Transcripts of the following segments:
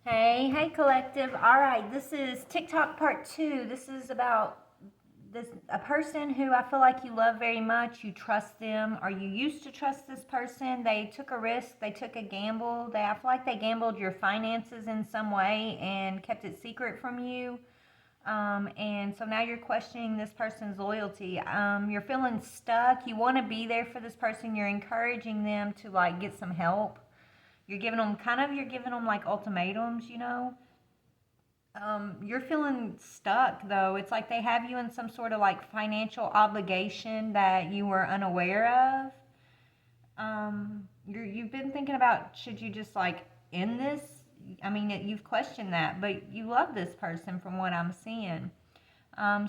Hey, collective. All right, this is TikTok part 2. This is about this a person who I feel like you love very much. You trust them, or you used to trust this person. They took a risk, they took a gamble. I feel like they gambled your finances in some way and kept it secret from you. And so now you're questioning this person's loyalty. You're feeling stuck. You want to be there for this person. You're encouraging them to like get some help. You're giving them like ultimatums. You're feeling stuck though. It's like they have you in some sort of like financial obligation that you were unaware of. You've been thinking about, should you just like end this? I mean, you've questioned that, but you love this person from what I'm seeing.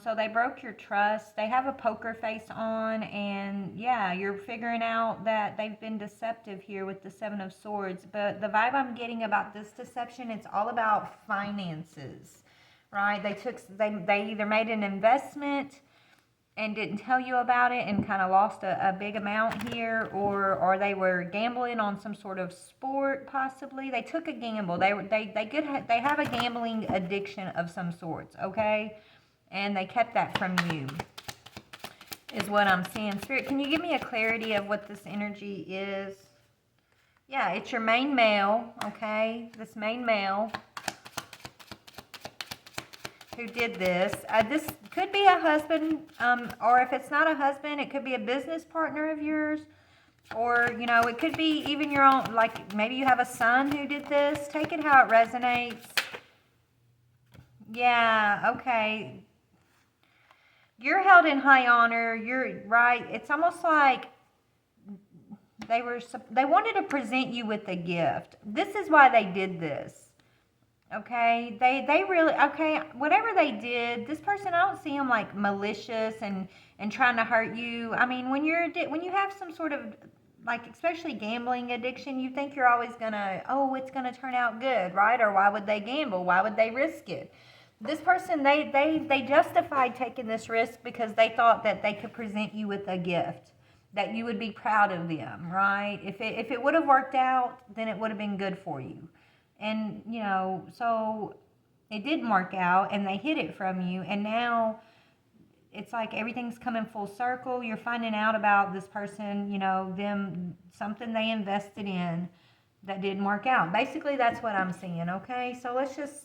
So they broke your trust. They have a poker face on, and yeah, you're figuring out that they've been deceptive here with the Seven of Swords. But the vibe I'm getting about this deception, it's all about finances, right? They either made an investment and didn't tell you about it and kind of lost a big amount here, or they were gambling on some sort of sport possibly. They took a gamble. They have a gambling addiction of some sorts, okay? And they kept that from you, is what I'm seeing. Spirit, can you give me a clarity of what this energy is? Yeah, it's your main male, okay? This main male who did this. This could be a husband, or if it's not a husband, it could be a business partner of yours. Or, it could be even your own, like maybe you have a son who did this. Take it how it resonates. Yeah, okay. You're held in high honor. You're right. It's almost like they wanted to present you with a gift. This is why they did this. Okay? They really, okay, whatever they did, this person, I don't see them like malicious and trying to hurt you. I mean, when you have some sort of like especially gambling addiction, you think you're always gonna, oh, it's gonna turn out good, right? Or why would they gamble? Why would they risk it? This person, they justified taking this risk because they thought that they could present you with a gift, that you would be proud of them, right? If it would have worked out, then it would have been good for you. And, so it didn't work out and they hid it from you. And now it's like everything's coming full circle. You're finding out about this person, something they invested in that didn't work out. Basically, that's what I'm seeing, okay? So let's just,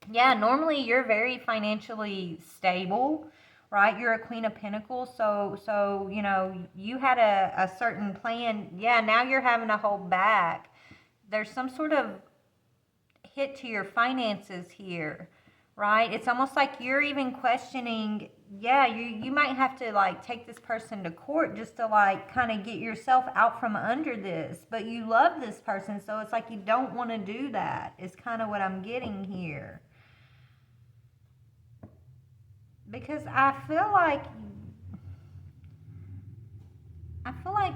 yeah, normally you're very financially stable, right? You're a Queen of Pentacles, so you had a certain plan. Yeah, now you're having to hold back. There's some sort of hit to your finances here, right? It's almost like you're even questioning, yeah, you might have to like take this person to court just to like kind of get yourself out from under this. But you love this person, so it's like you don't want to do that. Is kind of what I'm getting here. Because I feel like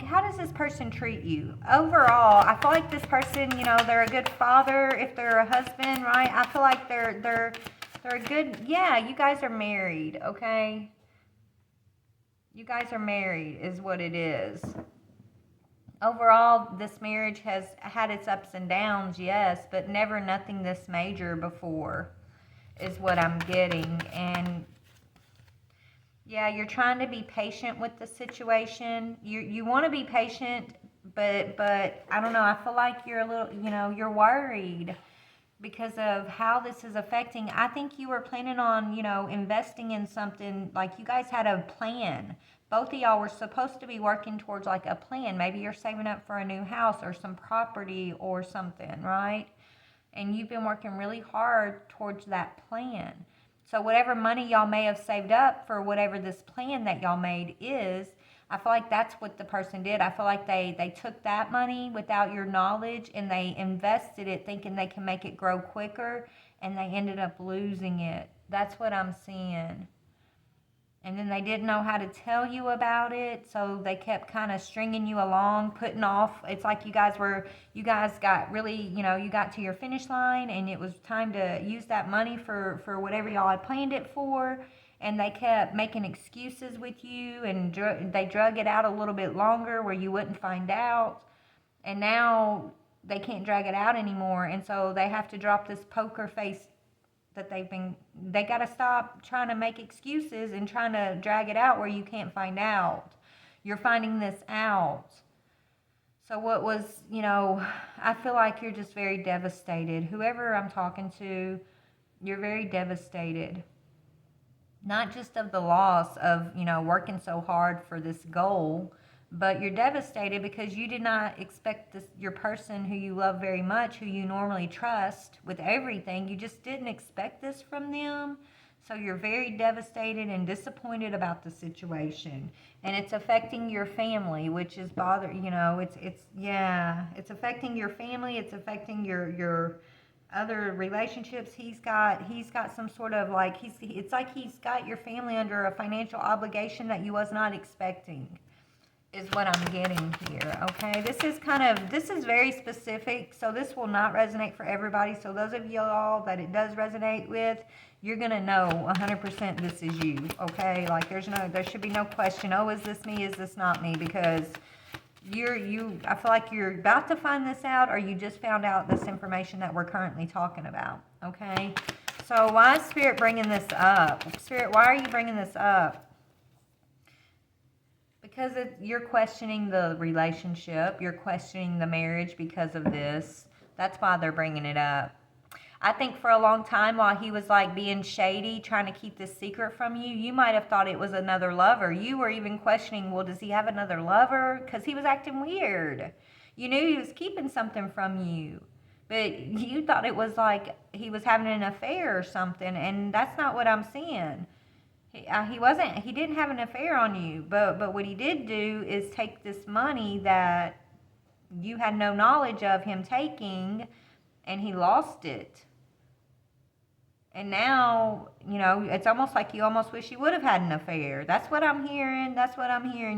how does this person treat you overall? I feel like this person, they're a good father if they're a husband, right? I feel like they're a good, yeah, you guys are married, okay? You guys are married is what it is. Overall, this marriage has had its ups and downs, yes, but never nothing this major before is what I'm getting. And yeah, you're trying to be patient with the situation. You want to be patient, but I don't know. I feel like you're a little, you're worried because of how this is affecting. I think you were planning on, investing in something, like you guys had a plan. Both of y'all were supposed to be working towards like a plan. Maybe you're saving up for a new house or some property or something, right? And you've been working really hard towards that plan. So whatever money y'all may have saved up for whatever this plan that y'all made is, I feel like that's what the person did. I feel like they took that money without your knowledge and they invested it thinking they can make it grow quicker, and they ended up losing it. That's what I'm seeing. And then they didn't know how to tell you about it, so they kept kind of stringing you along, putting off. It's like you guys got really, you got to your finish line and it was time to use that money for whatever y'all had planned it for, and they kept making excuses with you, and they drug it out a little bit longer where you wouldn't find out. And now they can't drag it out anymore, and so they have to drop this poker face that they got to stop trying to make excuses and trying to drag it out where you can't find out. You're finding this out. So what was, I feel like you're just very devastated. Whoever I'm talking to, you're very devastated. Not just of the loss of, working so hard for this goal, but you're devastated because you did not expect this, your person who you love very much, who you normally trust with everything, you just didn't expect this from them. So you're very devastated and disappointed about the situation. And it's affecting your family, which is it's affecting your family, it's affecting your other relationships. He's got some sort of like it's like he's got your family under a financial obligation that you was not expecting, is what I'm getting here. Okay, this is very specific, so this will not resonate for everybody. So those of y'all that it does resonate with, you're gonna know 100% this is you. Okay, like there should be no question, oh, is this me, is this not me? Because I feel like you're about to find this out, or you just found out this information that we're currently talking about. Okay, so why is Spirit bringing this up? Spirit, why are you bringing this up? Because you're questioning the relationship, you're questioning the marriage because of this. That's why they're bringing it up. I think for a long time, while he was like being shady, trying to keep this secret from you, you might have thought it was another lover. You were even questioning, well, does he have another lover? Because he was acting weird. You knew he was keeping something from you, but you thought it was like he was having an affair or something, and that's not what I'm seeing. He didn't have an affair on you, but what he did do is take this money that you had no knowledge of him taking, and he lost it. And now, it's almost like you almost wish you would have had an affair. That's what I'm hearing.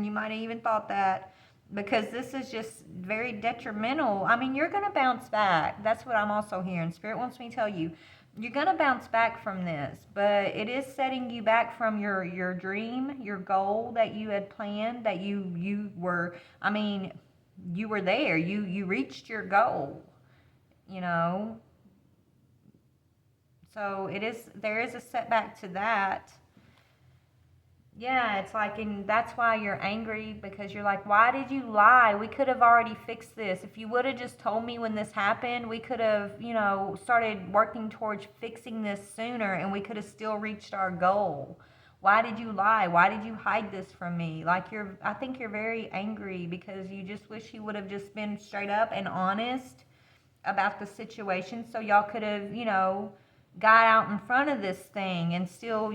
You might have even thought that, because this is just very detrimental. I mean, you're going to bounce back. That's what I'm also hearing. Spirit wants me to tell you, you're going to bounce back from this, but it is setting you back from your dream, your goal that you had planned, that you were, you were there. You reached your goal, So there is a setback to that. Yeah, it's like, and that's why you're angry, because you're like, why did you lie? We could have already fixed this. If you would have just told me when this happened, we could have, started working towards fixing this sooner, and we could have still reached our goal. Why did you lie? Why did you hide this from me? Like, I think you're very angry because you just wish you would have just been straight up and honest about the situation, so y'all could have, got out in front of this thing and still,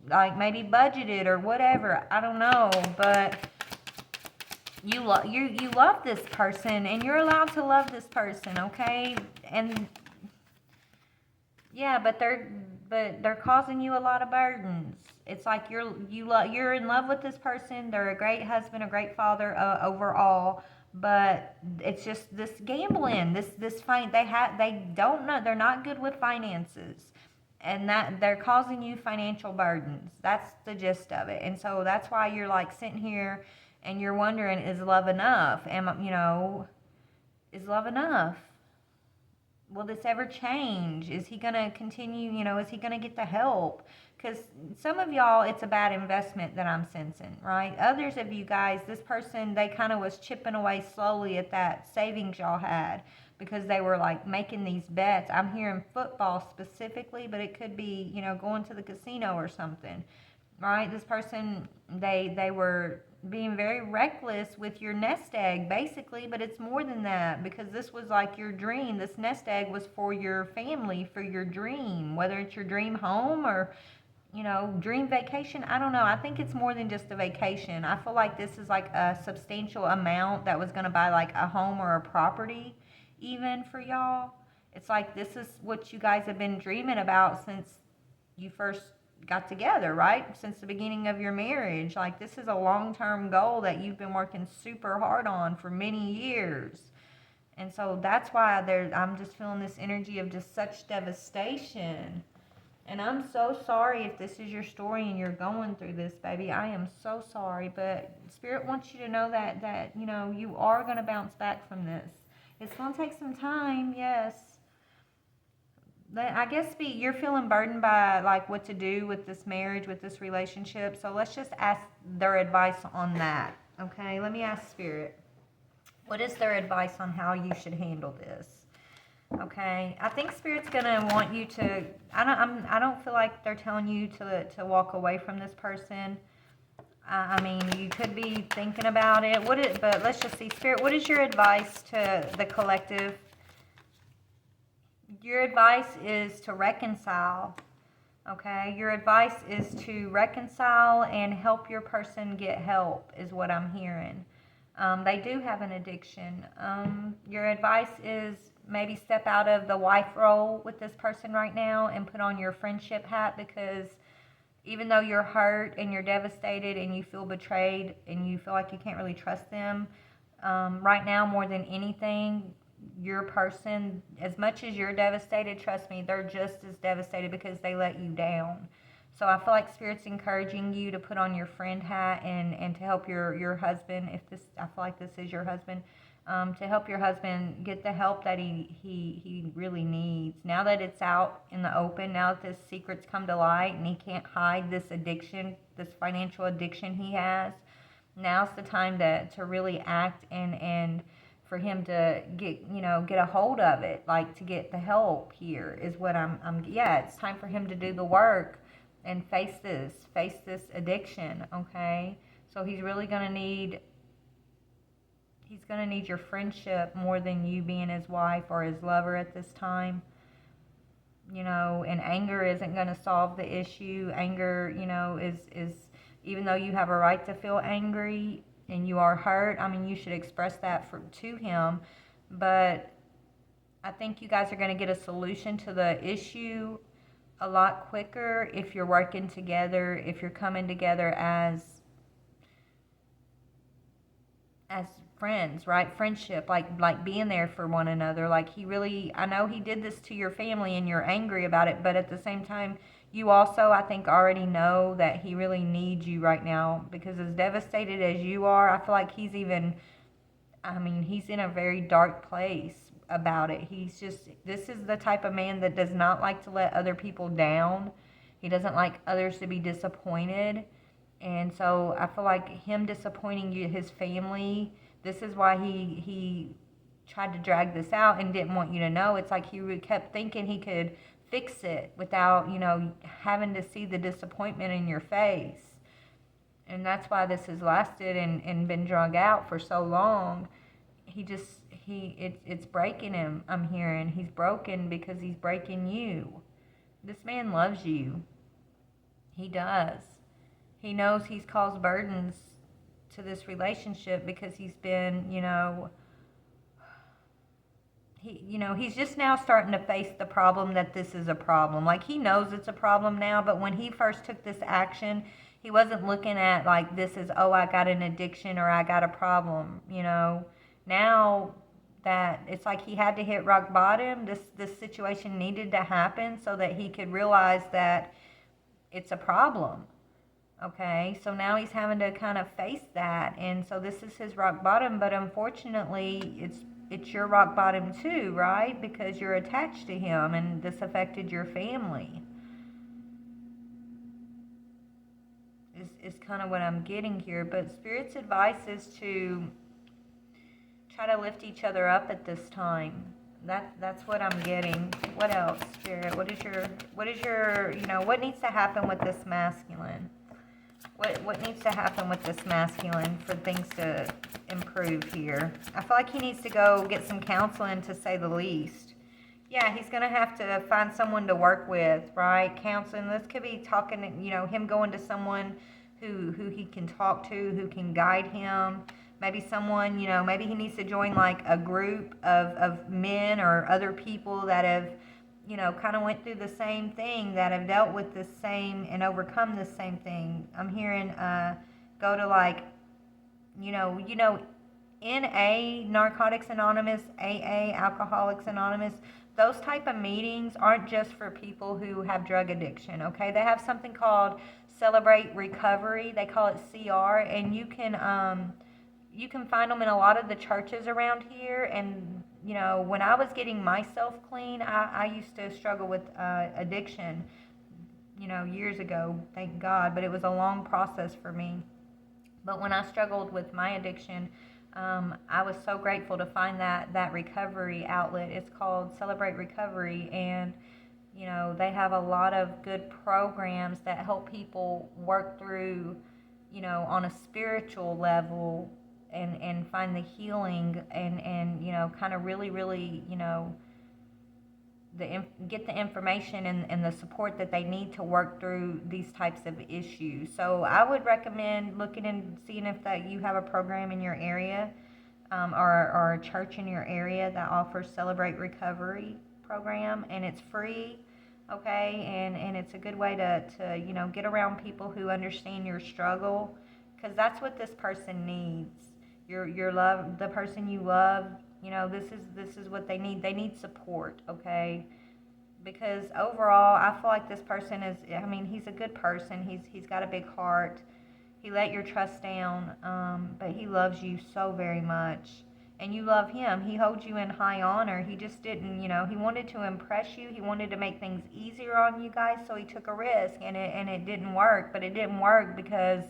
like maybe budgeted or whatever. I don't know, but you love this person, and you're allowed to love this person, okay? And yeah, but they're causing you a lot of burdens. It's like you're in love with this person. They're a great husband, a great father, overall. But it's just this gambling, they don't know, they're not good with finances, and that they're causing you financial burdens. That's the gist of it. And so that's why you're like sitting here and you're wondering, is love enough? Is love enough? Will this ever change? Is he going to continue, is he going to get the help? Because some of y'all, it's a bad investment that I'm sensing, right? Others of you guys, this person, they kind of was chipping away slowly at that savings y'all had, because they were like making these bets. I'm hearing football specifically, but it could be, going to the casino or something, right? This person, they were being very reckless with your nest egg, basically, but it's more than that, because this was like your dream. This nest egg was for your family, for your dream, whether it's your dream home or, dream vacation. I don't know. I think it's more than just a vacation. I feel like this is like a substantial amount that was going to buy like a home or a property, even for y'all. It's like this is what you guys have been dreaming about since you first got together, right? Since the beginning of your marriage. Like, this is a long-term goal that you've been working super hard on for many years. And so that's why I'm just feeling this energy of just such devastation. And I'm so sorry if this is your story and you're going through this, baby. I am so sorry. But Spirit wants you to know that you are going to bounce back from this. It's going to take some time, yes. I guess you're feeling burdened by like what to do with this marriage, with this relationship. So let's just ask their advice on that. Okay, let me ask Spirit. What is their advice on how you should handle this? Okay, I think Spirit's gonna want you to. I don't feel like they're telling you to walk away from this person. I mean, you could be thinking about it. But let's just see, Spirit. What is your advice to the collective? Your advice is to reconcile. Okay, your advice is to reconcile and help your person get help, is what I'm hearing. They do have an addiction. Your advice is maybe step out of the wife role with this person right now and put on your friendship hat, because even though you're hurt and you're devastated and you feel betrayed and you feel like you can't really trust them, right now more than anything, your person, as much as you're devastated, trust me, they're just as devastated because they let you down. So I feel like Spirit's encouraging you to put on your friend hat and to help your husband, if this, I feel like this is your husband, to help your husband get the help that he really needs. Now that it's out in the open, now that this secret's come to light and he can't hide this addiction, this financial addiction he has, now's the time to really act and for him to get a hold of it, like to get the help here is what yeah, it's time for him to do the work and face this addiction, okay? So he's gonna need your friendship more than you being his wife or his lover at this time. And anger isn't going to solve the issue. Anger, is even though you have a right to feel angry and you are hurt, I mean, you should express that to him. But I think you guys are going to get a solution to the issue a lot quicker if you're working together, if you're coming together as friends, right? Friendship, like being there for one another. Like I know he did this to your family and you're angry about it, but at the same time, you also, I think, already know that he really needs you right now, because as devastated as you are, I feel like he's in a very dark place about it. This is the type of man that does not like to let other people down. He doesn't like others to be disappointed. And so I feel like him disappointing his family, this is why he tried to drag this out and didn't want you to know. It's like he kept thinking he could fix it without, having to see the disappointment in your face. And that's why this has lasted and been drug out for so long. It's breaking him, I'm hearing. He's broken because he's breaking you. This man loves you. He does. He knows he's caused burdens to this relationship because he's been, he's just now starting to face the problem that this is a problem. Like, he knows it's a problem now, but when he first took this action, he wasn't looking at like this as, oh, I got an addiction or I got a problem, Now that it's like he had to hit rock bottom, this situation needed to happen so that he could realize that it's a problem. Okay, so now he's having to kind of face that, and so this is his rock bottom, but unfortunately it's your rock bottom too, right? Because you're attached to him and this affected your family. Is kind of what I'm getting here, but Spirit's advice is to try to lift each other up at this time. That's what I'm getting. What else, Spirit? What is your what needs to happen with this masculine? What needs to happen with this masculine for things to improve here? I feel like he needs to go get some counseling, to say the least. Yeah, he's going to have to find someone to work with, right? Counseling. This could be talking, him going to someone who he can talk to, who can guide him. Maybe someone, maybe he needs to join like a group of men or other people that have, kind of went through the same thing, that have dealt with the same and overcome the same thing. I'm hearing go to like, NA, Narcotics Anonymous, AA, Alcoholics Anonymous. Those type of meetings aren't just for people who have drug addiction, okay? They have something called Celebrate Recovery. They call it CR, and you can find them in a lot of the churches around here, and you know, when I was getting myself clean, I used to struggle with addiction, you know, years ago, thank God, but it was a long process for me. But when I struggled with my addiction, I was so grateful to find that recovery outlet. It's called Celebrate Recovery, and you know they have a lot of good programs that help people work through, you know, on a spiritual level, and find the healing, and you know, kind of really, you know, get the information and the support that they need to work through these types of issues. So I would recommend looking and seeing if that you have a program in your area, or a church in your area that offers Celebrate Recovery program, and it's free. Okay, and it's a good way to you know, get around people who understand your struggle, because that's what this person needs. Your love, the person you love, you know, this is what they need. They need support, okay? Because overall, I feel like this person is, I mean, he's a good person. He's got a big heart. He let your trust down, but he loves you so very much. And you love him. He holds you in high honor. He just didn't, you know, he wanted to impress you. He wanted to make things easier on you guys, so he took a risk, and it didn't work. But it didn't work because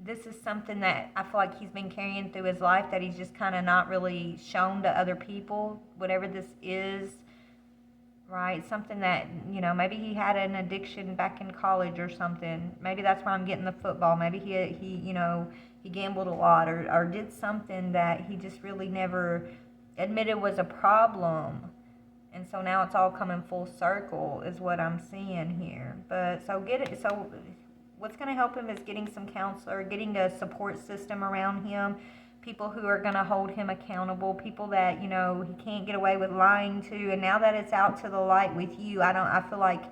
this is something that I feel like he's been carrying through his life, that he's just kind of not really shown to other people, whatever this is, right? Something that, you know, maybe he had an addiction back in college or something. Maybe that's why I'm getting the football. Maybe he you know, he gambled a lot, or did something that he just really never admitted was a problem. And so now it's all coming full circle is what I'm seeing here. But so get it. So what's going to help him is getting some counselor, getting a support system around him, people who are going to hold him accountable, people that, you know, he can't get away with lying to. And now that it's out to the light with you, I feel like,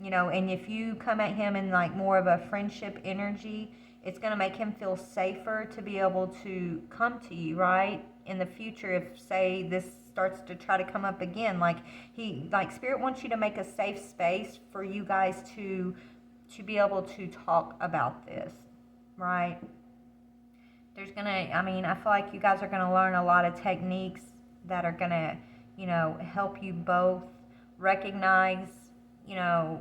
you know, and if you come at him in like more of a friendship energy, it's going to make him feel safer to be able to come to you, right? In the future, if say this starts to try to come up again, like Spirit wants you to make a safe space for you guys to be able to talk about this, right? There's gonna, I mean, I feel like you guys are gonna learn a lot of techniques that are gonna, you know, help you both recognize, you know,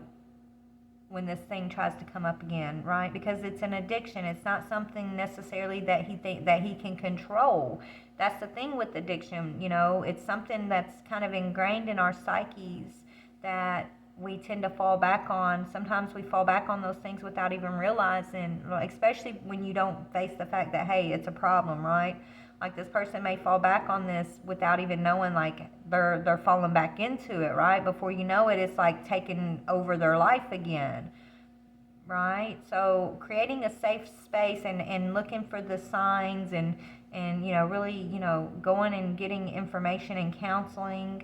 when this thing tries to come up again, right? Because it's an addiction. It's not something necessarily that he can control. That's the thing with addiction, you know. It's something that's kind of ingrained in our psyches that we tend to fall back on. Sometimes we fall back on those things without even realizing, especially when you don't face the fact that, hey, it's a problem, right? Like this person may fall back on this without even knowing, like they're falling back into it, right? Before you know it, it's like taking over their life again, right? So creating a safe space and looking for the signs, and you know, really, you know, going and getting information and counseling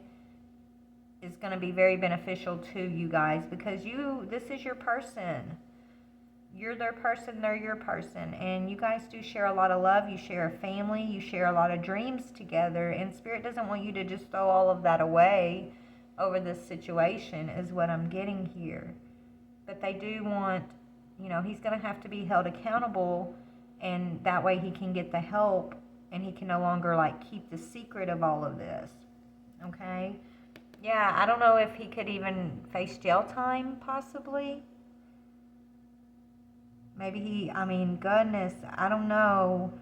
is going to be very beneficial to you guys, because this is your person. You're their person, they're your person, and you guys do share a lot of love. You share a family, you share a lot of dreams together, and Spirit doesn't want you to just throw all of that away over this situation, is what I'm getting here. But they do want, you know, he's going to have to be held accountable, and that way he can get the help, and he can no longer like keep the secret of all of this. Okay? Yeah, I don't know if he could even face jail time, possibly. Maybe I mean, goodness, I don't know.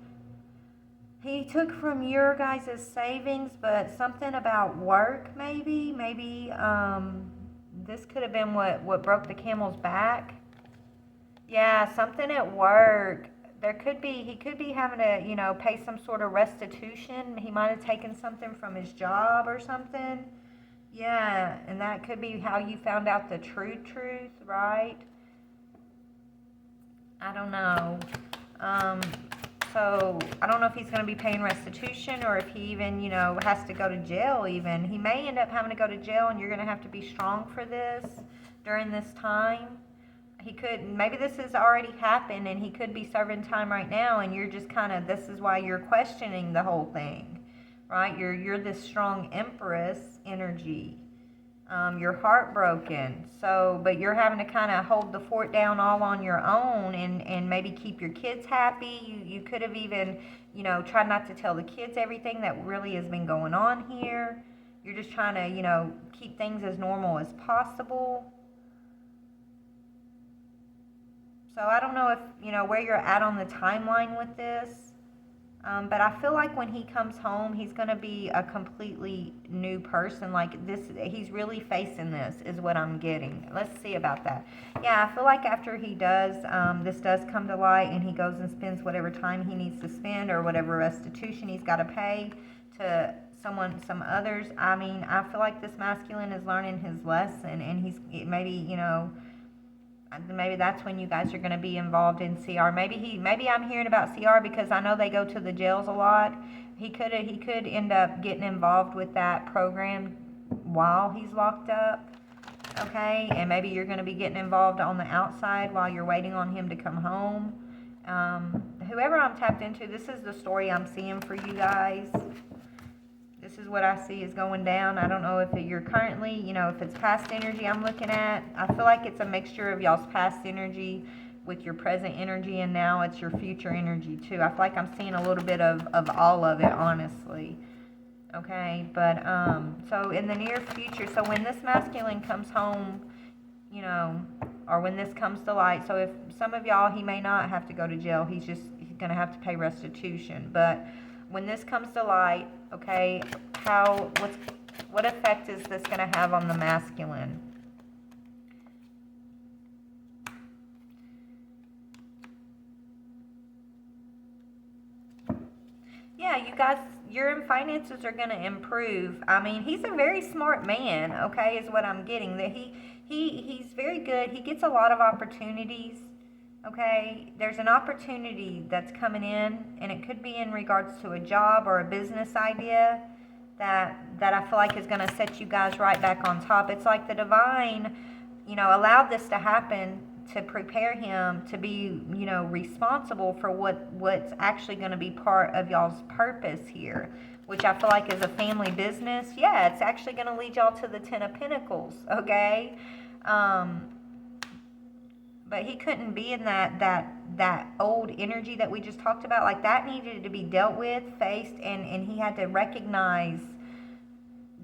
He took from your guys' savings, but something about work, maybe. Maybe this could have been what broke the camel's back. Yeah, something at work. He could be having to, you know, pay some sort of restitution. He might have taken something from his job or something. Yeah, and that could be how you found out the truth, right? I don't know. So I don't know if he's going to be paying restitution, or if he even, you know, has to go to jail even. He may end up having to go to jail, and you're going to have to be strong for this during this time. He could, maybe this has already happened, and he could be serving time right now, and you're just kind of, this is why you're questioning the whole thing, right? You're this strong empress energy. You're heartbroken. So, but you're having to kind of hold the fort down all on your own, and maybe keep your kids happy. You could have even, tried not to tell the kids everything that really has been going on here. You're just trying to, keep things as normal as possible. So I don't know if, where you're at on the timeline with this. But I feel like when he comes home, he's going to be a completely new person. Like this, he's really facing this, is what I'm getting. Let's see about that. Yeah, I feel like after he does, this does come to light, and he goes and spends whatever time he needs to spend, or whatever restitution he's got to pay to some others. I mean, I feel like this masculine is learning his lesson, and he's maybe, maybe that's when you guys are going to be involved in CR. Maybe I'm hearing about CR because I know they go to the jails a lot. He could end up getting involved with that program while he's locked up. Okay, and maybe you're going to be getting involved on the outside while you're waiting on him to come home. Whoever I'm tapped into, this is the story I'm seeing for you guys. This is what I see is going down. I don't know if you're currently, if it's past energy I'm looking at. I feel like it's a mixture of y'all's past energy with your present energy, and now it's your future energy too. I feel like I'm seeing a little bit of all of it, honestly. Okay, but so in the near future, so when this masculine comes home, or when this comes to light, so if some of y'all, he may not have to go to jail. He's going to have to pay restitution. But when this comes to light, okay, what effect is this going to have on the masculine? Yeah, you guys, your finances are going to improve. I mean, he's a very smart man, okay, is what I'm getting. That he's very good. He gets a lot of opportunities. Okay, there's an opportunity that's coming in, and it could be in regards to a job or a business idea that I feel like is going to set you guys right back on top. It's like the divine, allowed this to happen to prepare him to be, responsible for what's actually going to be part of y'all's purpose here, which I feel like is a family business. Yeah, it's actually going to lead y'all to the Ten of Pentacles, okay? But he couldn't be in that old energy that we just talked about. Like, that needed to be dealt with, faced, and he had to recognize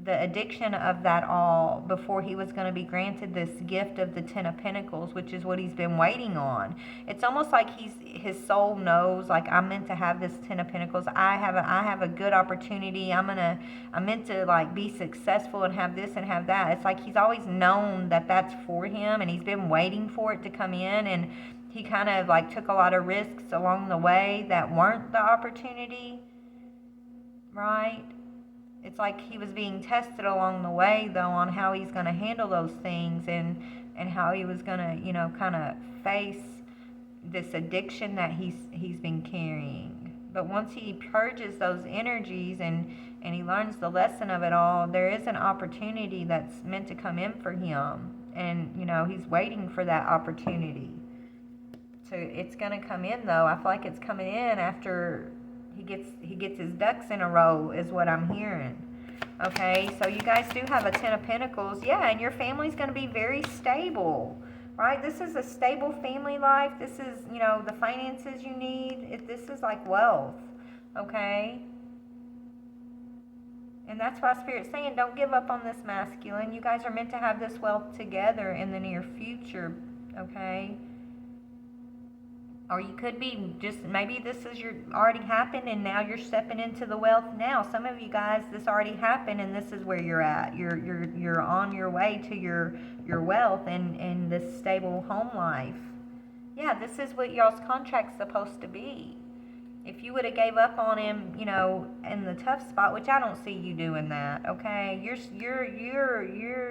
the addiction of that all before he was going to be granted this gift of the Ten of Pentacles, which is what he's been waiting on. It's almost like his soul knows, like, I'm meant to have this Ten of Pentacles. I have a good opportunity. I'm meant to, like, be successful and have this and have that. It's like he's always known that that's for him, and he's been waiting for it to come in, and he kind of, like, took a lot of risks along the way that weren't the opportunity, right? It's like he was being tested along the way, though, on how he's going to handle those things, and how he was going to, kind of face this addiction that he's been carrying. But once he purges those energies and he learns the lesson of it all, there is an opportunity that's meant to come in for him. And, he's waiting for that opportunity. So it's going to come in, though. I feel like it's coming in after he gets his ducks in a row, is what I'm hearing. Okay, so you guys do have a Ten of Pentacles. Yeah, and your family's going to be very stable, right? This is a stable family life. This is, the finances you need. This is like wealth, okay? And that's why Spirit's saying, don't give up on this masculine. You guys are meant to have this wealth together in the near future, okay? Or you could be just, maybe this is already happened, and now you're stepping into the wealth now. Some of you guys, this already happened, and this is where you're at. You're on your way to your wealth and this stable home life. Yeah, this is what y'all's contract's supposed to be. If you would have gave up on him, in the tough spot, which I don't see you doing that, okay? You're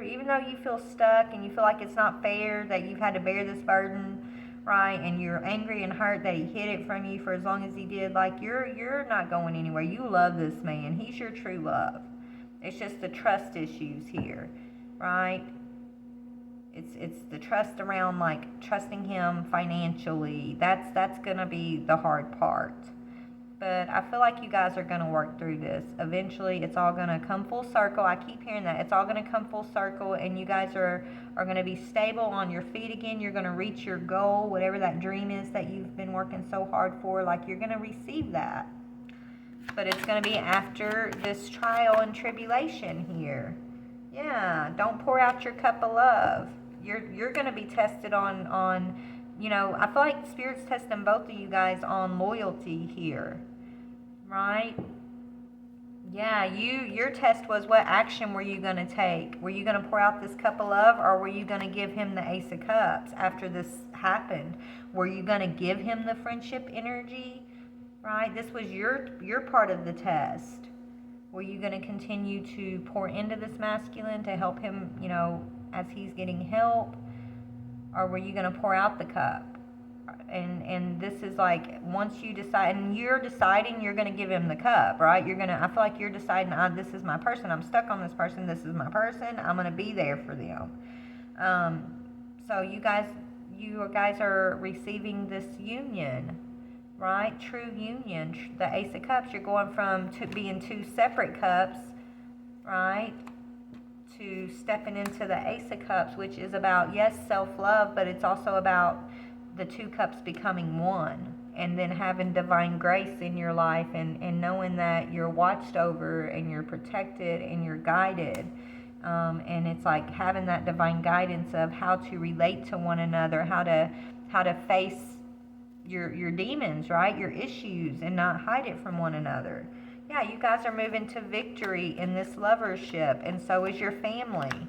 even though you feel stuck and you feel like it's not fair that you've had to bear this burden, right, and you're angry and hurt that he hid it from you for as long as he did, like, you're not going anywhere. You love this man. He's your true love. It's just the trust issues here, right? It's the trust around, like, trusting him financially. That's gonna be the hard part. But I feel like you guys are going to work through this. Eventually, it's all going to come full circle. I keep hearing that. It's all going to come full circle, and you guys are going to be stable on your feet again. You're going to reach your goal, whatever that dream is that you've been working so hard for. Like, you're going to receive that. But it's going to be after this trial and tribulation here. Yeah, don't pour out your cup of love. You're going to be tested on, you know, I feel like Spirit's testing both of you guys on loyalty here. Right? Yeah, your test was, what action were you going to take? Were you going to pour out this cup of love, or were you going to give him the Ace of Cups after this happened? Were you going to give him the friendship energy? Right? This was your part of the test. Were you going to continue to pour into this masculine to help him, you know, as he's getting help? Or were you going to pour out the cup? And this is like, once you decide, and you're deciding you're going to give him the cup, right? You're going to, I feel like you're deciding, this is my person. I'm stuck on this person. This is my person. I'm going to be there for them. So you guys are receiving this union, right? True union. The Ace of Cups. You're going from being two separate cups, right, to stepping into the Ace of Cups, which is about, yes, self-love, but it's also about the two cups becoming one, and then having divine grace in your life, and knowing that you're watched over and you're protected and you're guided. And it's like having that divine guidance of how to relate to one another, how to face your demons, right? Your issues, and not hide it from one another. Yeah, you guys are moving to victory in this lovership, and so is your family.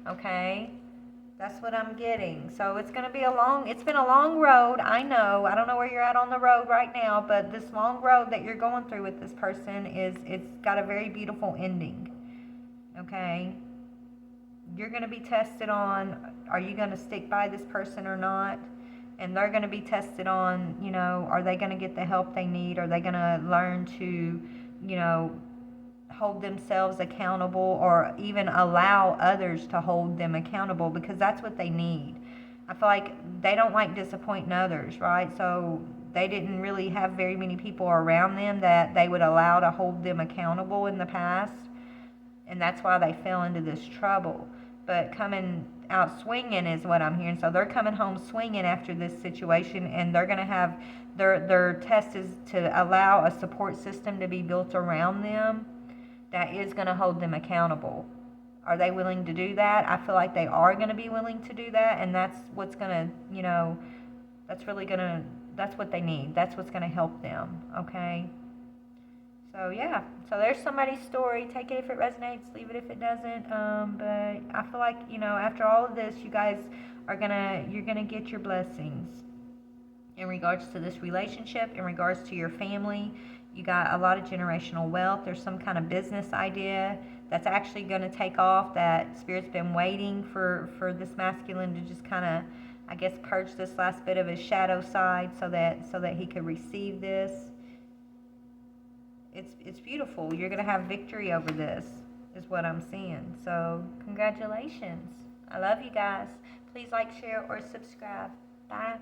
Okay? That's what I'm getting. So it's going to be it's been a long road. I know. I don't know where you're at on the road right now, but this long road that you're going through with this person it's got a very beautiful ending. Okay? You're going to be tested on, are you going to stick by this person or not? And they're going to be tested on, you know, are they going to get the help they need? Are they going to learn to, you know, hold themselves accountable, or even allow others to hold them accountable, because that's what they need. I feel like they don't like disappointing others, right? So they didn't really have very many people around them that they would allow to hold them accountable in the past, and that's why they fell into this trouble. But coming out swinging is what I'm hearing. So they're coming home swinging after this situation, and they're going to have their test is to allow a support system to be built around them that is going to hold them accountable. Are they willing to do that? I feel like they are going to be willing to do that, and that's what's going to, you know, that's what they need. That's what's going to help them, okay? So, yeah. So there's somebody's story. Take it if it resonates, leave it if it doesn't. But I feel like, you know, after all of this, you guys you're going to get your blessings in regards to this relationship, in regards to your family. You got a lot of generational wealth. There's some kind of business idea that's actually going to take off, that Spirit's been waiting for this masculine to just kind of, I guess, purge this last bit of his shadow side so that he could receive this. It's beautiful. You're going to have victory over this, is what I'm seeing. So congratulations. I love you guys. Please like, share, or subscribe. Bye.